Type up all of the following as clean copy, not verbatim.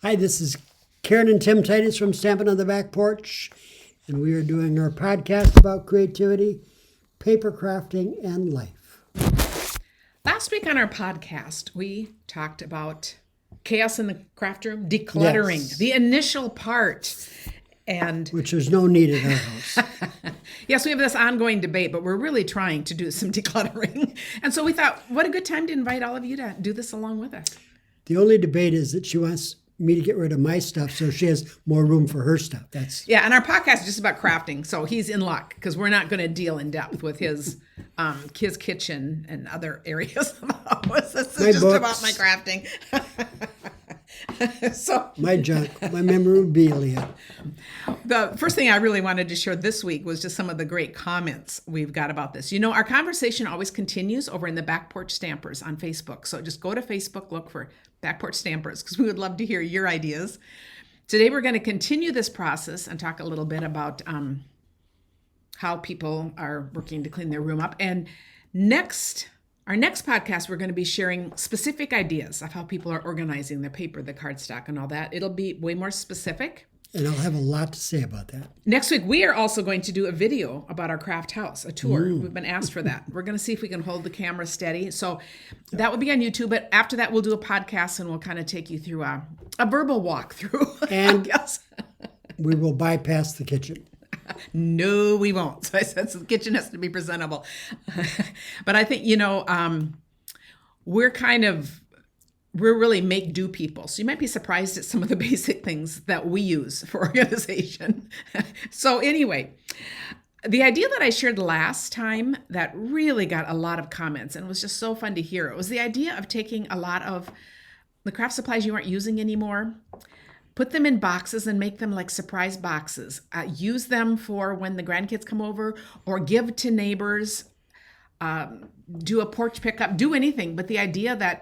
Hi, this is Karen and Tim Titus from Stampin' on the Back Porch, and we are doing our podcast about creativity, paper crafting, and life. Last week on our podcast, we talked about chaos in the craft room, decluttering, Yes. the initial part. And Which there's no need in our house. yes, we have this ongoing debate, but we're really trying to do some decluttering. And so we thought, what a good time to invite all of you to do this along with us. The only debate is that she wants me to get rid of my stuff so she has more room for her stuff. That's Yeah, and our podcast is just about crafting, so he's in luck because we're not going to deal in depth with his kitchen and other areas of the house. This My is just books. about my crafting. So my junk, my memorabilia. the first thing I really wanted to share this week was just some of the great comments we've got about this. You know, our conversation always continues over in the Back Porch Stampers on Facebook. So just go to Facebook, look for Back Porch Stampers because we would love to hear your ideas. Today we're going to continue this process and talk a little bit about how people are working to clean their room up. And our next podcast, we're going to be sharing specific ideas of how people are organizing their paper, the cardstock, and all that. It'll be way more specific. And I'll have a lot to say about that. Next week, we are also going to do a video about our craft house, a tour. We've been asked for that. We're going to see if we can hold the camera steady. So that will be on YouTube. But after that, we'll do a podcast and we'll kind of take you through a verbal walkthrough. And I guess. we will bypass the kitchen. No, we won't. So I said, so the kitchen has to be presentable. But I think, we're really make-do people. So you might be surprised at some of the basic things that we use for organization. So anyway, the idea that I shared last time that really got a lot of comments and was just so fun to hear, it was the idea of taking a lot of the craft supplies you aren't using anymore, put them in boxes and make them like surprise boxes. Use them for when the grandkids come over or give to neighbors, do a porch pickup, do anything. But the idea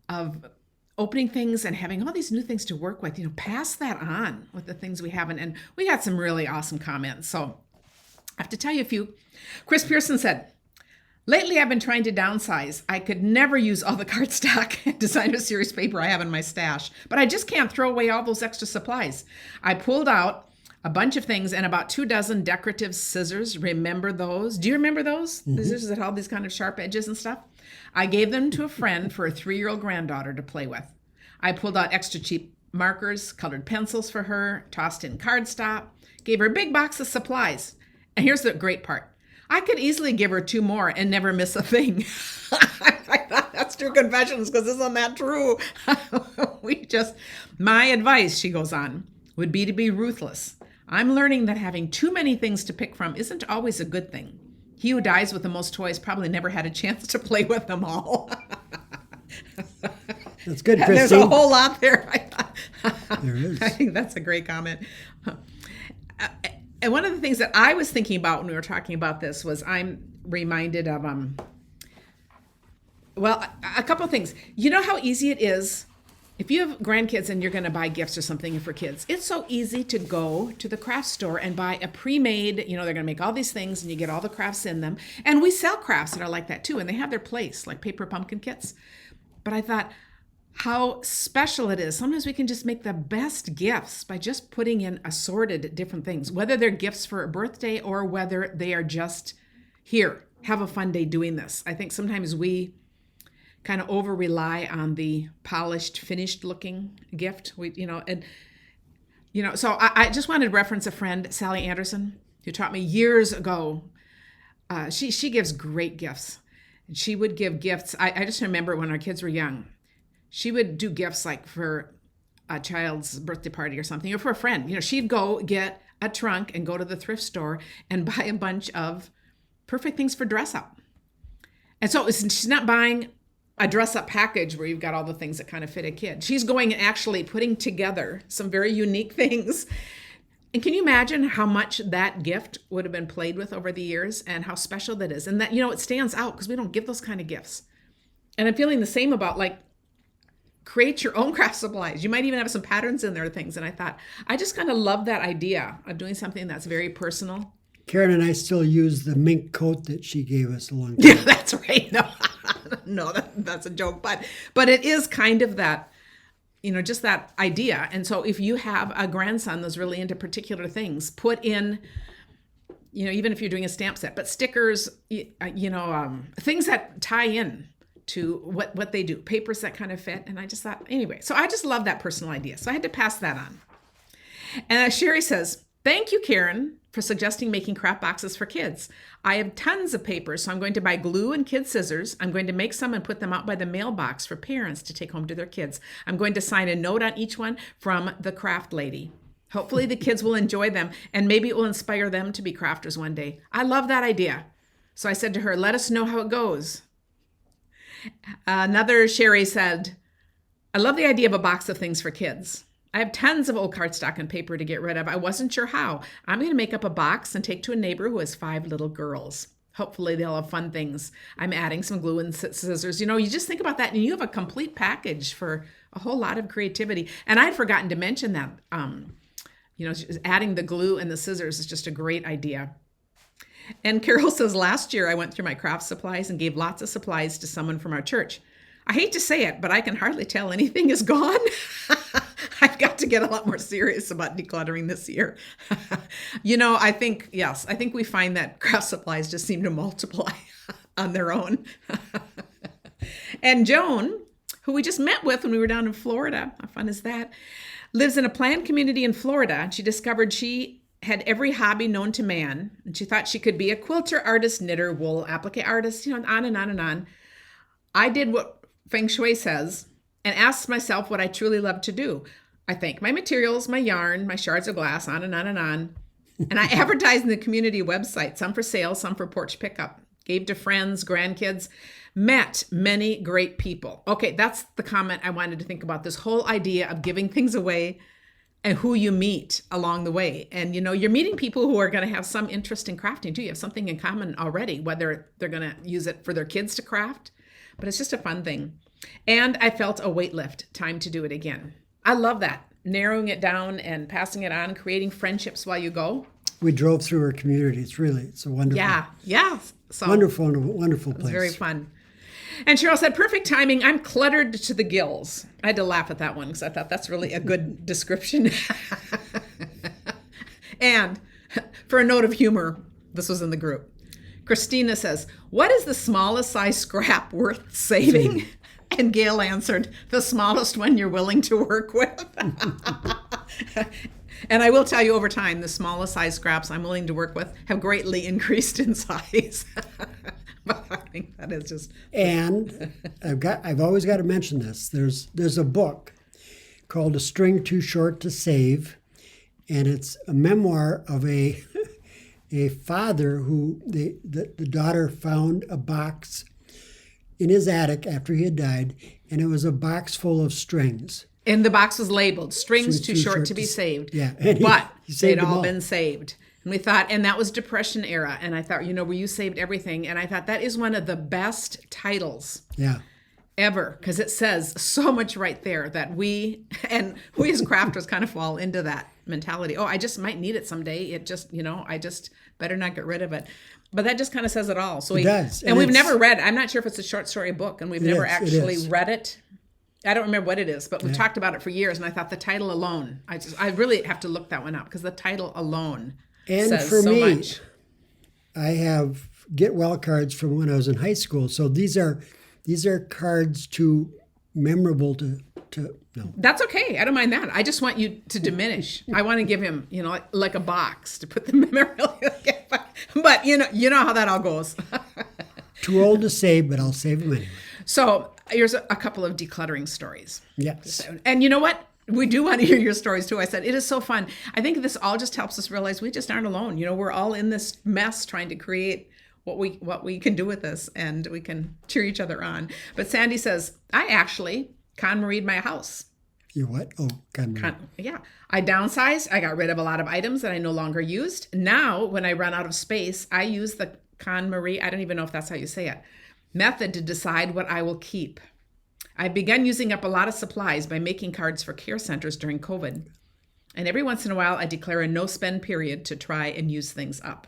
of opening things and having all these new things to work with, pass that on with the things we have. And we got some really awesome comments. So I have to tell you a few. Chris Pearson said, lately, I've been trying to downsize. I could never use all the cardstock designer series paper I have in my stash, but I just can't throw away all those extra supplies. I pulled out a bunch of things and about 24 decorative scissors. Remember those? Do you remember those? The scissors that had all these kind of sharp edges and stuff? I gave them to a friend for a 3-year-old granddaughter to play with. I pulled out extra cheap markers, colored pencils for her, tossed in cardstock, gave her a big box of supplies. And here's the great part. I could easily give her 2 more and never miss a thing. That's true confessions because isn't that true? My advice, she goes on, would be to be ruthless. I'm learning that having too many things to pick from isn't always a good thing. He who dies with the most toys probably never had a chance to play with them all. That's good, Christine. There's a whole lot there. There is. I think that's a great comment. And one of the things that I was thinking about when we were talking about this was I'm reminded of, a couple of things. You know how easy it is if you have grandkids and you're going to buy gifts or something for kids, it's so easy to go to the craft store and buy a pre-made, they're going to make all these things and you get all the crafts in them. And we sell crafts that are like that too. And they have their place, like paper pumpkin kits. But I thought how special it is. Sometimes we can just make the best gifts by just putting in assorted different things, whether they're gifts for a birthday or whether they are just here, have a fun day doing this. I think sometimes we kind of over rely on the polished, finished looking gift. So I just wanted to reference a friend, Sally Anderson, who taught me years ago. She gives great gifts. And she would give gifts. I just remember when our kids were young, she would do gifts like for a child's birthday party or something, or for a friend. She'd go get a trunk and go to the thrift store and buy a bunch of perfect things for dress up. And so she's not buying a dress-up package where you've got all the things that kind of fit a kid. She's going and actually putting together some very unique things. And can you imagine how much that gift would have been played with over the years and how special that is? And that, it stands out because we don't give those kind of gifts. And I'm feeling the same about create your own craft supplies. You might even have some patterns in there, things. And I thought, I just kind of love that idea of doing something that's very personal. Karen and I still use the mink coat that she gave us a long time. Yeah, that's right. No, that's a joke. But it is kind of that, just that idea. And so if you have a grandson that's really into particular things, put in, even if you're doing a stamp set, but stickers, things that tie in to what they do, papers that kind of fit. And I just thought, anyway, so I just love that personal idea. So I had to pass that on. And Sherry says, thank you, Karen, for suggesting making craft boxes for kids. I have tons of papers, so I'm going to buy glue and kid scissors. I'm going to make some and put them out by the mailbox for parents to take home to their kids. I'm going to sign a note on each one from the craft lady. Hopefully the kids will enjoy them, and maybe it will inspire them to be crafters one day. I love that idea. So I said to her, let us know how it goes. Another Sherry said, I love the idea of a box of things for kids. I have tons of old cardstock and paper to get rid of. I wasn't sure how. I'm going to make up a box and take to a neighbor who has 5 little girls. Hopefully they'll have fun things. I'm adding some glue and scissors. You just think about that and you have a complete package for a whole lot of creativity. And I'd forgotten to mention that, adding the glue and the scissors is just a great idea. And Carol says, last year I went through my craft supplies and gave lots of supplies to someone from our church. I hate to say it, but I can hardly tell anything is gone. I've got to get a lot more serious about decluttering this year. I think we find that craft supplies just seem to multiply on their own. And Joan, who we just met with when we were down in Florida, how fun is that, lives in a planned community in Florida. She discovered she had every hobby known to man, and she thought she could be a quilter, artist, knitter, wool applique artist, on and on and on. I did what Feng Shui says and asked myself what I truly love to do. I thank my materials, my yarn, my shards of glass, on and on and on. And I advertised in the community website, some for sale, some for porch pickup. Gave to friends, grandkids, met many great people. Okay, that's the comment I wanted to think about, this whole idea of giving things away and who you meet along the way. And, you're meeting people who are going to have some interest in crafting too. You have something in common already, whether they're going to use it for their kids to craft, but it's just a fun thing. And I felt a weight lift, time to do it again. I love that, narrowing it down and passing it on, creating friendships while you go. We drove through our community. It's a wonderful, So wonderful place. It's very fun. And Cheryl said, perfect timing. I'm cluttered to the gills. I had to laugh at that one because I thought that's really a good description. And for a note of humor, this was in the group. Christina says, what is the smallest size scrap worth saving? And Gail answered, the smallest one you're willing to work with. And I will tell you, over time, the smallest size scraps I'm willing to work with have greatly increased in size. But I think that is just... And I've always got to mention this. There's a book called A String Too Short to Save, and it's a memoir of a father who the daughter found a box in his attic after he had died, and it was a box full of strings. And the box was labeled, strings too short to be saved. Yeah. But they'd all been saved. And we thought, and that was Depression era. And I thought, where you saved everything. And I thought that is one of the best titles ever, because it says so much right there that we as crafters kind of fall into that mentality. Oh, I just might need it someday. It just, I just better not get rid of it. But that just kind of says it all. So it does. And we've never read, I'm not sure if it's a short story book, and we've never actually read it. I don't remember what it is, but we've talked about it for years. And I thought the title alone, I really have to look that one up, because the title alone says for so me, much. I have Get Well cards from when I was in high school. So these are cards too memorable to no. That's okay. I don't mind that. I just want you to diminish. I want to give him, like a box to put the memorabilia. But you know how that all goes. Too old to save, but I'll save them anyway. So here's a couple of decluttering stories. Yes. And you know what? We do want to hear your stories too. I said, it is so fun. I think this all just helps us realize we just aren't alone. We're all in this mess trying to create what we can do with this, and we can cheer each other on. But Sandy says, I actually KonMari'd my house. You what? Oh, KonMari. Yeah. I downsized. I got rid of a lot of items that I no longer used. Now, when I run out of space, I use the KonMari, I don't even know if that's how you say it, method to decide what I will keep. I've begun using up a lot of supplies by making cards for care centers during COVID. And every once in a while, I declare a no-spend period to try and use things up.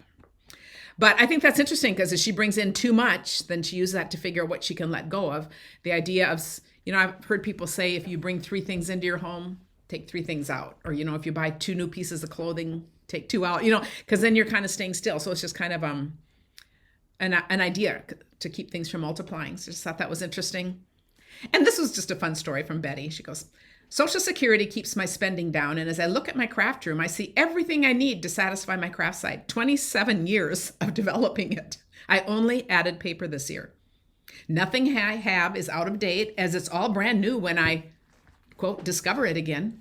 But I think that's interesting, because if she brings in too much, then she uses that to figure out what she can let go of. The idea of, I've heard people say if you bring 3 things into your home, take 3 things out. Or, if you buy 2 new pieces of clothing, take 2 out, because then you're kind of staying still. So it's just kind of an idea to keep things from multiplying. So I just thought that was interesting. And this was just a fun story from Betty. She goes, Social Security keeps my spending down, and as I look at my craft room, I see everything I need to satisfy my craft site. 27 years of developing it. I only added paper this year. Nothing I have is out of date, as it's all brand new when I, quote, discover it again.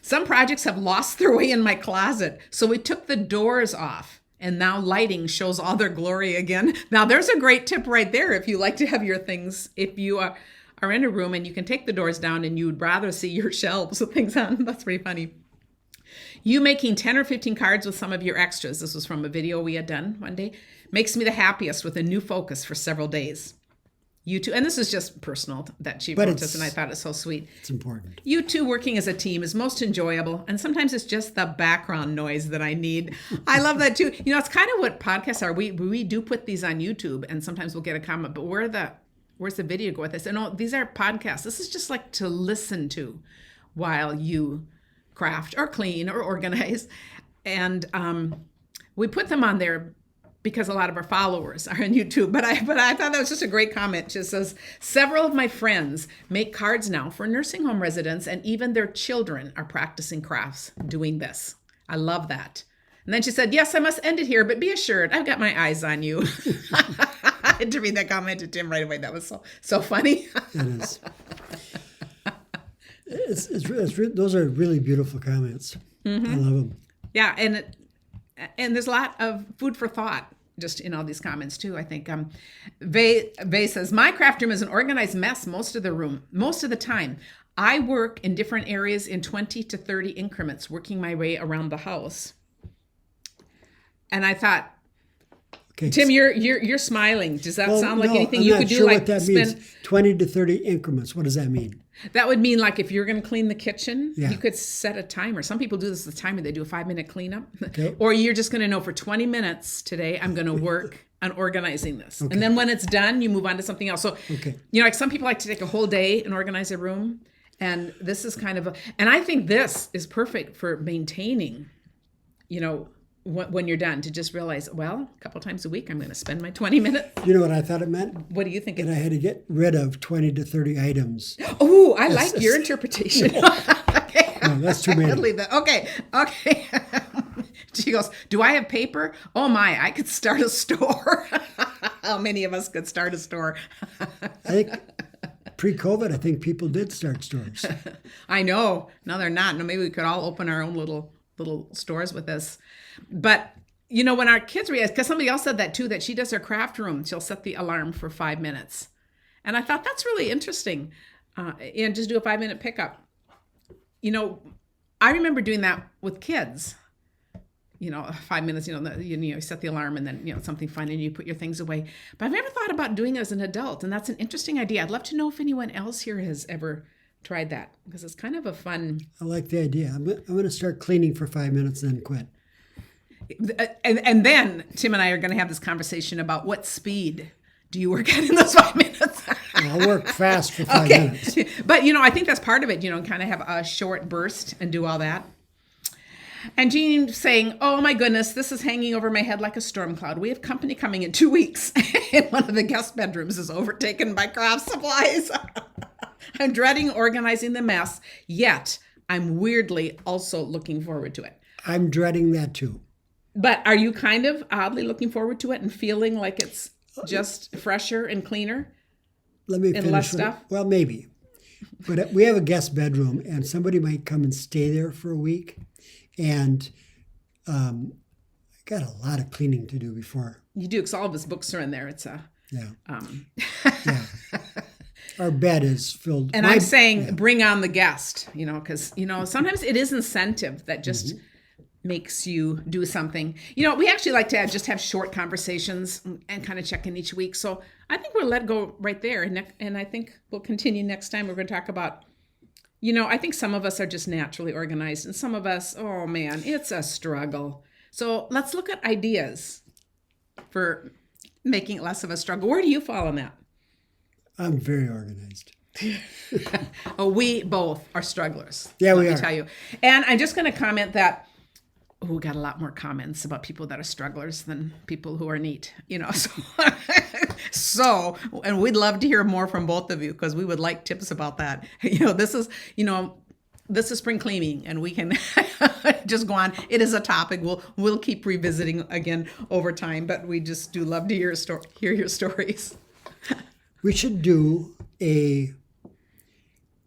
Some projects have lost their way in my closet, so we took the doors off, and now lighting shows all their glory again. Now, there's a great tip right there if you like to have your things, if you are in a room and you can take the doors down and you would rather see your shelves with things on. That's pretty funny. You making 10 or 15 cards with some of your extras, this was from a video we had done one day, makes me the happiest with a new focus for several days. You two, and this is just personal that she wrote us, and I thought it's so sweet. It's important. You two working as a team is most enjoyable, and sometimes it's just the background noise that I need. I love that too. It's kind of what podcasts are. We do put these on YouTube, and sometimes we'll get a comment, but where's the video go with this? And these are podcasts. This is just like to listen to while you craft or clean or organize. And we put them on there because a lot of our followers are on YouTube. But I thought that was just a great comment. It just says, several of my friends make cards now for nursing home residents, and even their children are practicing crafts doing this. I love that. And then she said, yes, I must end it here, but be assured, I've got my eyes on you. I had to read that comment to Tim right away. That was so funny. It is. Those are really beautiful comments. Mm-hmm. I love them. Yeah, and there's a lot of food for thought just in all these comments too. I think Vay says, my craft room is an organized mess most of the time. I work in different areas in 20 to 30 increments, working my way around the house. And I thought, okay, Tim, you're smiling. Does that sound like anything you could do? I'm not sure what that means. 20 to 30 increments. What does that mean? That would mean like if you're going to clean the kitchen, yeah, you could set a timer. Some people do this with a timer. They do a 5-minute cleanup. Okay. Or you're just going to know for 20 minutes today, I'm going to work on organizing this. Okay. And then when it's done, you move on to something else. So, like some people like to take a whole day and organize a room. And this is kind of and I think this is perfect for maintaining, when you're done, to just realize, well, a couple times a week, I'm going to spend my 20 minutes. You know what I thought it meant? What do you think? That I had to get rid of 20 to 30 items. Oh, I like your interpretation. Okay. No, that's too many. I'll leave that. Okay. She goes, do I have paper? Oh my, I could start a store. How many of us could start a store? I think pre-COVID, I think people did start stores. I know. No, they're not. No, maybe we could all open our own little stores with this. But, when our kids realize, because somebody else said that too, that she does her craft room, she'll set the alarm for 5 minutes. And I thought that's really interesting. And just do a 5-minute pickup. I remember doing that with kids. 5 minutes, you set the alarm and then, something fun and you put your things away. But I've never thought about doing it as an adult. And that's an interesting idea. I'd love to know if anyone else here has ever tried that, because it's kind of a fun. I like the idea. I'm going to start cleaning for 5 minutes and then quit. And then Tim and I are going to have this conversation about what speed do you work at in those 5 minutes? I'll work fast for 5 minutes. But, I think that's part of it, kind of have a short burst and do all that. And Jean saying, oh my goodness, this is hanging over my head like a storm cloud. We have company coming in 2 weeks. And one of the guest bedrooms is overtaken by craft supplies. I'm dreading organizing the mess, yet I'm weirdly also looking forward to it. I'm dreading that too. But are you kind of oddly looking forward to it and feeling like it's just fresher and cleaner? Let me finish. And less stuff? Well, maybe. But we have a guest bedroom, and somebody might come and stay there for a week. And I got a lot of cleaning to do before. You do, because all of his books are in there. It's yeah. Our bed is filled. And I'm saying bring on the guest, because, sometimes it is incentive that just makes you do something. We actually like to just have short conversations and kind of check in each week. So I think we'll let go right there. And I think we'll continue next time. We're going to talk about, I think some of us are just naturally organized and some of us, oh man, it's a struggle. So let's look at ideas for making it less of a struggle. Where do you fall on that? I'm very organized. Oh, we both are strugglers. Yeah, let we me are. tell you. And I'm just going to comment that we got a lot more comments about people that are strugglers than people who are neat. And we'd love to hear more from both of you because we would like tips about that. This is spring cleaning, and we can just go on. It is a topic we'll keep revisiting again over time, but we just do love to hear your stories. We should do a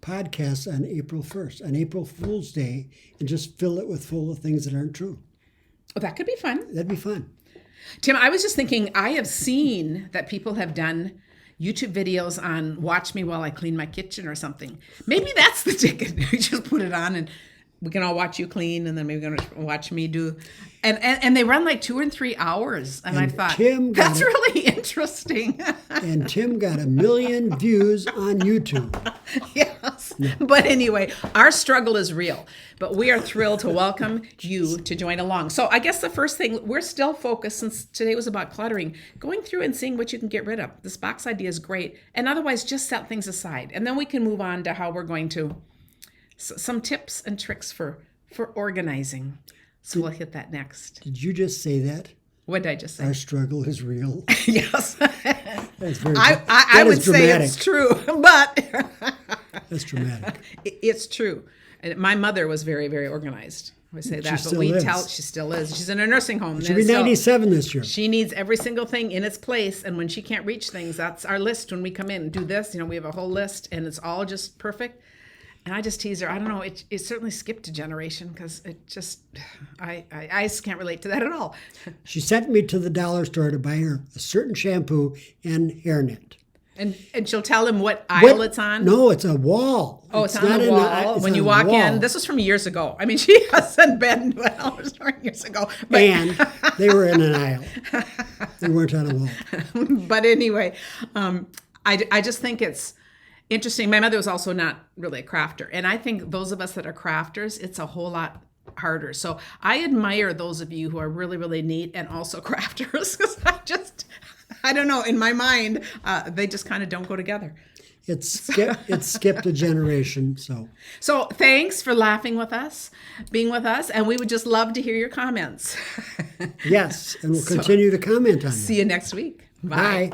podcast on April 1st, on April Fool's Day, and just fill it full of things that aren't true. Oh, that could be fun. That'd be fun. Tim, I was just thinking, I have seen that people have done YouTube videos on watch me while I clean my kitchen or something. Maybe that's the ticket. We just put it on and we can all watch you clean, and then maybe we're going to watch me do. And they run like 2 or 3 hours. And I thought, that's really interesting. And Tim got 1 million views on YouTube. Yes. But anyway, our struggle is real. But we are thrilled to welcome you to join along. So I guess the first thing, we're still focused, since today was about cluttering, going through and seeing what you can get rid of. This box idea is great. And otherwise, just set things aside. And then we can move on to how we're going to, some tips and tricks for organizing. So we'll hit that next. Did you just say that? What did I just say? Our struggle is real. Yes. That's very. I would say dramatic. it's true, but That's dramatic. it's true. And my mother was very, very organized. I say that, but still we is. tell she still is. She's in a nursing home. She'll be So 97 this year. she needs every single thing in its place, and when she can't reach things, that's our list. When we come in and do this, we have a whole list, and it's all just perfect. And I just tease her. I don't know. It certainly skipped a generation because it just, I just can't relate to that at all. She sent me to the dollar store to buy her a certain shampoo and hairnet. And she'll tell him what aisle it's on. No, it's a wall. Oh, it's on not the in wall it's when on you the walk wall. in. This was from years ago. I mean, she hasn't been to a dollar store years ago. But, And they were in an aisle. They weren't on a wall. but anyway, I just think it's interesting. My mother was also not really a crafter. And I think those of us that are crafters, it's a whole lot harder. So I admire those of you who are really, really neat and also crafters, because I don't know, in my mind, they just kind of don't go together. It skipped a generation. So thanks for laughing with us, being with us, and we would just love to hear your comments. Yes, and we'll continue to comment on it. See you next week. Bye.